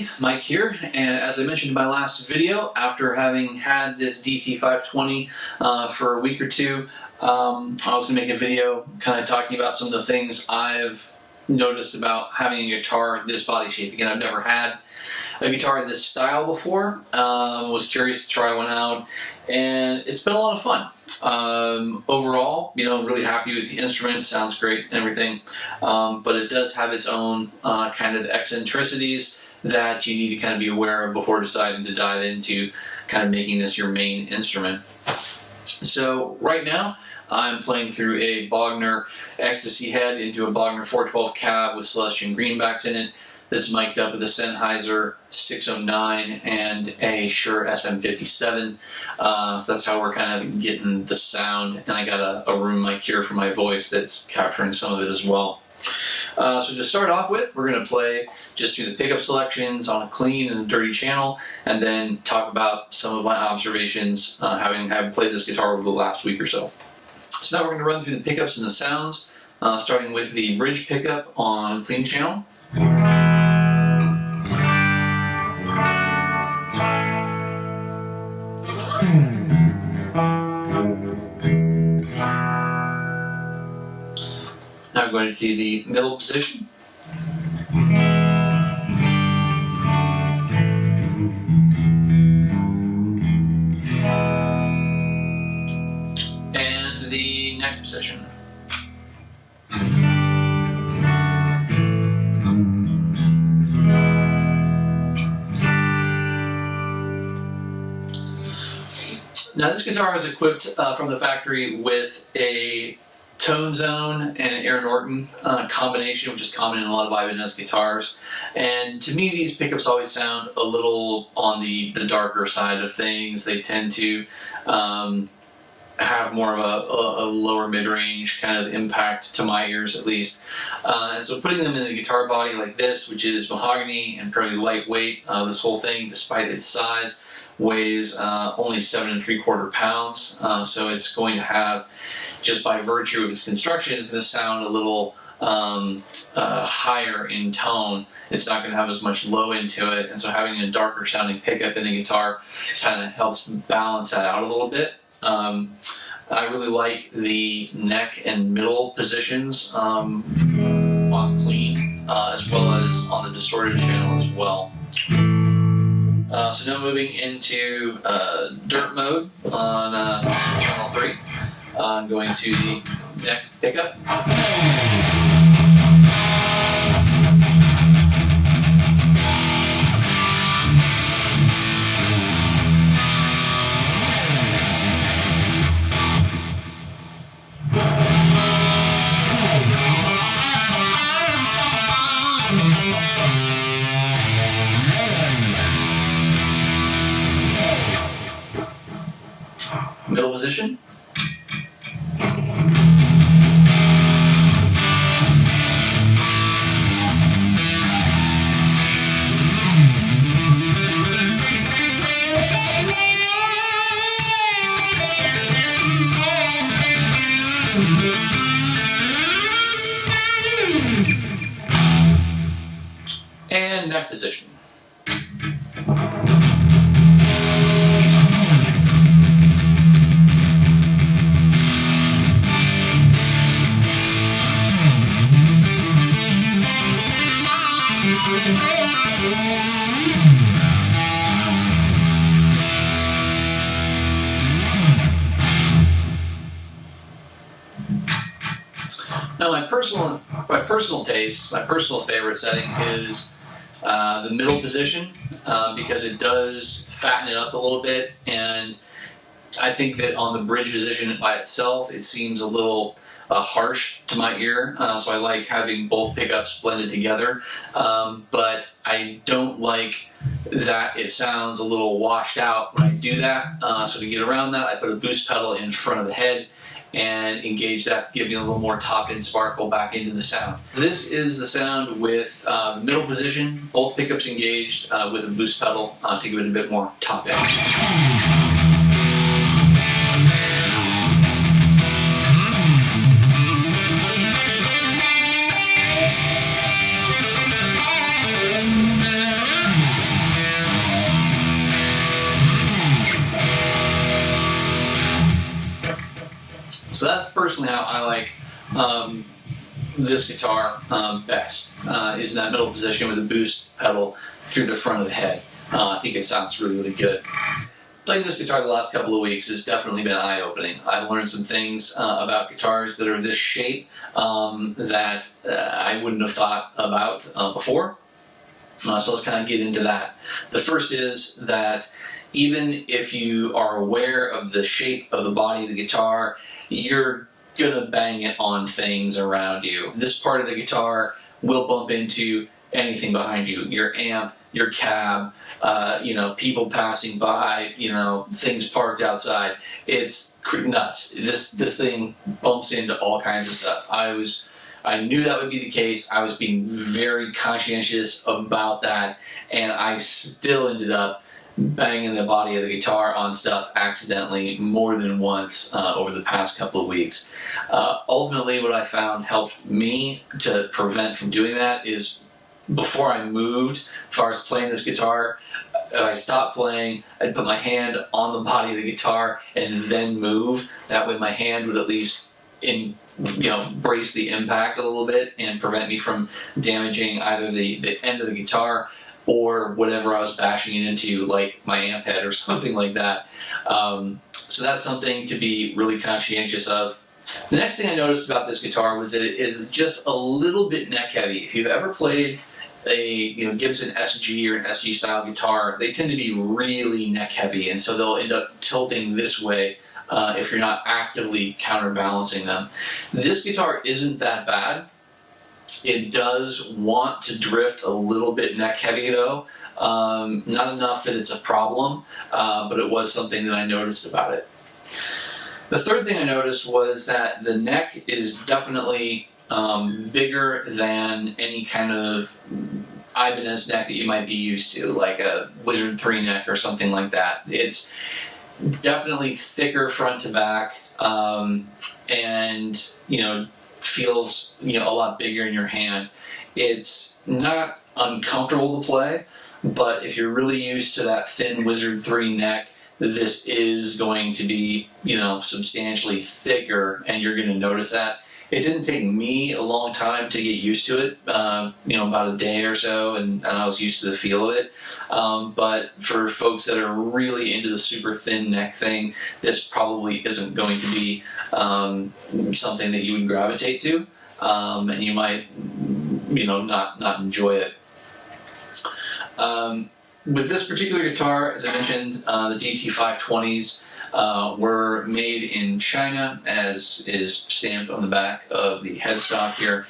everybody, Mike here, and as I mentioned in my last video, after having had this DT 520 for a week or two, I was going to make a video kind of talking about some of the things I've noticed about having a guitar this body shape. Again, I've never had a guitar this style before, was curious to try one out, and it's been a lot of fun. Overall, really happy with the instrument, sounds great and everything, but it does have its own kind of eccentricities that you need to kind of be aware of before deciding to dive into kind of making this your main instrument. So right now, I'm playing through a Bogner Ecstasy head into a Bogner 412 cab with Celestian greenbacks in it. That's mic'd up with a Sennheiser 609 and a Shure SM57. So that's how we're kind of getting the sound. And I got a room mic here for my voice that's capturing some of it as well. So to start off with, we're going to play just through the pickup selections on a clean and a dirty channel, and then talk about some of my observations having played this guitar over the last week or so. So now we're going to run through the pickups and the sounds, starting with the bridge pickup on clean channel. Now I'm going to the middle position. And the neck position. Now this guitar is equipped from the factory with a tone zone and an Aaron Norton combination, which is common in a lot of Ibanez guitars. And to me, these pickups always sound a little on the darker side of things. They tend to have more of a lower mid-range kind of impact to my ears, at least. And so putting them in a guitar body like this, which is mahogany and fairly lightweight, this whole thing, despite its size, weighs only 7 3/4 pounds, so it's going to have, just by virtue of its construction, it's going to sound a little higher in tone. It's not going to have as much low into it, and so having a darker sounding pickup in the guitar kind of helps balance that out a little bit. I really like the neck and middle positions on clean, as well as on the distorted channel as well. So now moving into dirt mode on channel 3. I'm going to the neck pickup. Middle position. And neck position. Now my personal taste, my personal favorite setting is the middle position, because it does fatten it up a little bit, and I think that on the bridge position by itself it seems a little harsh to my ear, so I like having both pickups blended together, but I don't like that it sounds a little washed out when I do that. So to get around that, I put a boost pedal in front of the head and engage that to give me a little more top-end sparkle back into the sound. This is the sound with the middle position, both pickups engaged with a boost pedal to give it a bit more top-end. personally how I like this guitar best, is in that middle position with a boost pedal through the front of the head. I think it sounds really, really good. Playing this guitar the last couple of weeks has definitely been eye-opening. I've learned some things about guitars that are this shape that I wouldn't have thought about before. So let's kind of get into that. The first is that even if you are aware of the shape of the body of the guitar, you're gonna bang it on things around you. This part of the guitar will bump into anything behind you, your amp, your cab, people passing by, things parked outside. It's nuts. This thing bumps into all kinds of stuff. I knew that would be the case. I was being very conscientious about that, and I still ended up banging the body of the guitar on stuff accidentally more than once over the past couple of weeks. Ultimately, what I found helped me to prevent from doing that is before I moved, as far as playing this guitar, I stopped playing, I'd put my hand on the body of the guitar and then move. That way my hand would at least brace the impact a little bit and prevent me from damaging either the end of the guitar or whatever I was bashing it into, like my amp head or something like that. So that's something to be really conscientious of. The next thing I noticed about this guitar was that it is just a little bit neck heavy. If you've ever played a Gibson SG or an SG style guitar, they tend to be really neck heavy, and so they'll end up tilting this way if you're not actively counterbalancing them. This guitar isn't that bad. It does want to drift a little bit neck heavy though, not enough that it's a problem, but it was something that I noticed about it. The third thing I noticed was that the neck is definitely bigger than any kind of Ibanez neck that you might be used to, like a Wizard 3 neck or something like that. It's definitely thicker front to back, and feels a lot bigger in your hand. It's not uncomfortable to play, but if you're really used to that thin Wizard 3 neck, this is going to be substantially thicker, and you're going to notice that. It didn't take me a long time to get used to it, about a day or so, and I was used to the feel of it. But for folks that are really into the super thin neck thing, this probably isn't going to be something that you would gravitate to, and you might, not enjoy it. With this particular guitar, as I mentioned, the DT 520s were made in China, as is stamped on the back of the headstock here.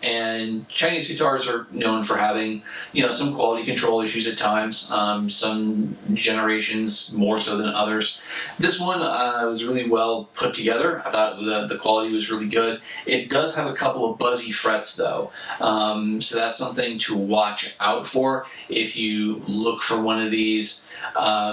And Chinese guitars are known for having, some quality control issues at times, some generations more so than others. This one was really well put together. I thought the quality was really good. It does have a couple of buzzy frets though, so that's something to watch out for. If you look for one of these,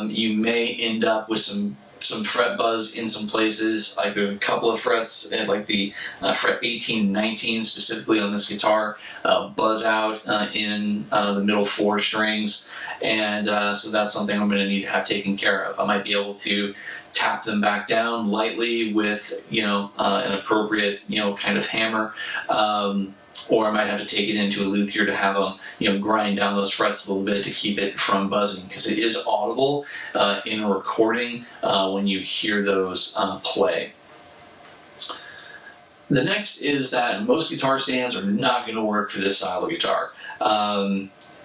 you may end up with some fret buzz in some places. Like there are a couple of frets, like the fret 18 and 19 specifically on this guitar, buzz out in the middle 4 strings, and so that's something I'm going to need to have taken care of. I might be able to tap them back down lightly with an appropriate kind of hammer, or I might have to take it into a luthier to have them, grind down those frets a little bit to keep it from buzzing, because it is audible in a recording when you hear those play. The next is that most guitar stands are not going to work for this style of guitar.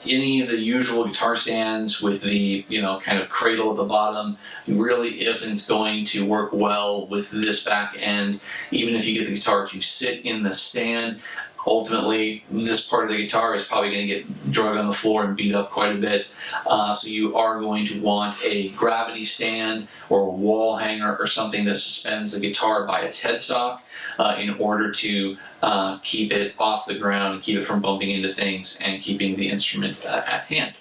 Any of the usual guitar stands with the kind of cradle at the bottom really isn't going to work well with this back end. Even if you get the guitar to sit in the stand, ultimately this part of the guitar is probably going to get drug on the floor and beat up quite a bit. So you are going to want a gravity stand or a wall hanger or something that suspends the guitar by its headstock in order to keep it off the ground and keep it from bumping into things and keeping the instrument at hand.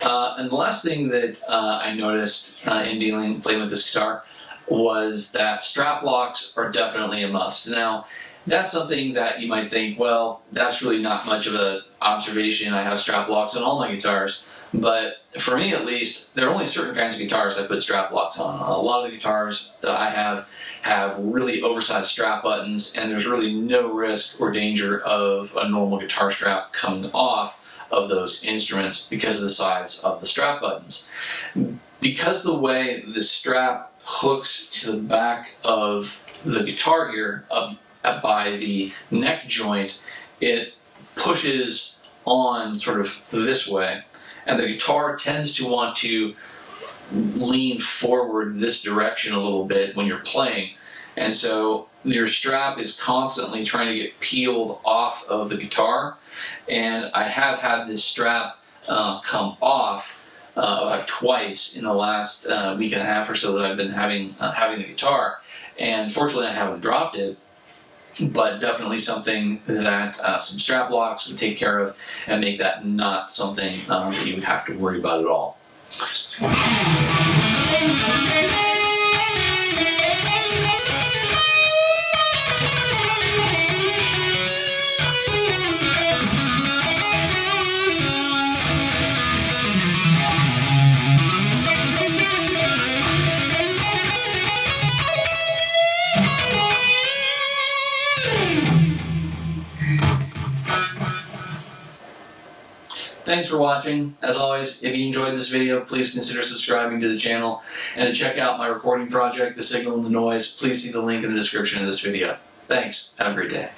And the last thing that I noticed in playing with this guitar was that strap locks are definitely a must. Now, that's something that you might think, well, that's really not much of an observation. I have strap locks on all my guitars. But for me, at least, there are only certain kinds of guitars I put strap locks on. A lot of the guitars that I have really oversized strap buttons, and there's really no risk or danger of a normal guitar strap coming off of those instruments because of the size of the strap buttons. Because the way the strap hooks to the back of the guitar gear up by the neck joint, it pushes on sort of this way, and the guitar tends to want to lean forward this direction a little bit when you're playing, and so your strap is constantly trying to get peeled off of the guitar. And I have had this strap come off about twice in the last week and a half or so that I've been having the guitar, and fortunately I haven't dropped it, but definitely something that some strap locks would take care of and make that not something that you would have to worry about at all. Thanks for watching. As always, if you enjoyed this video, please consider subscribing to the channel. And to check out my recording project, The Signal and the Noise, please see the link in the description of this video. Thanks. Have a great day.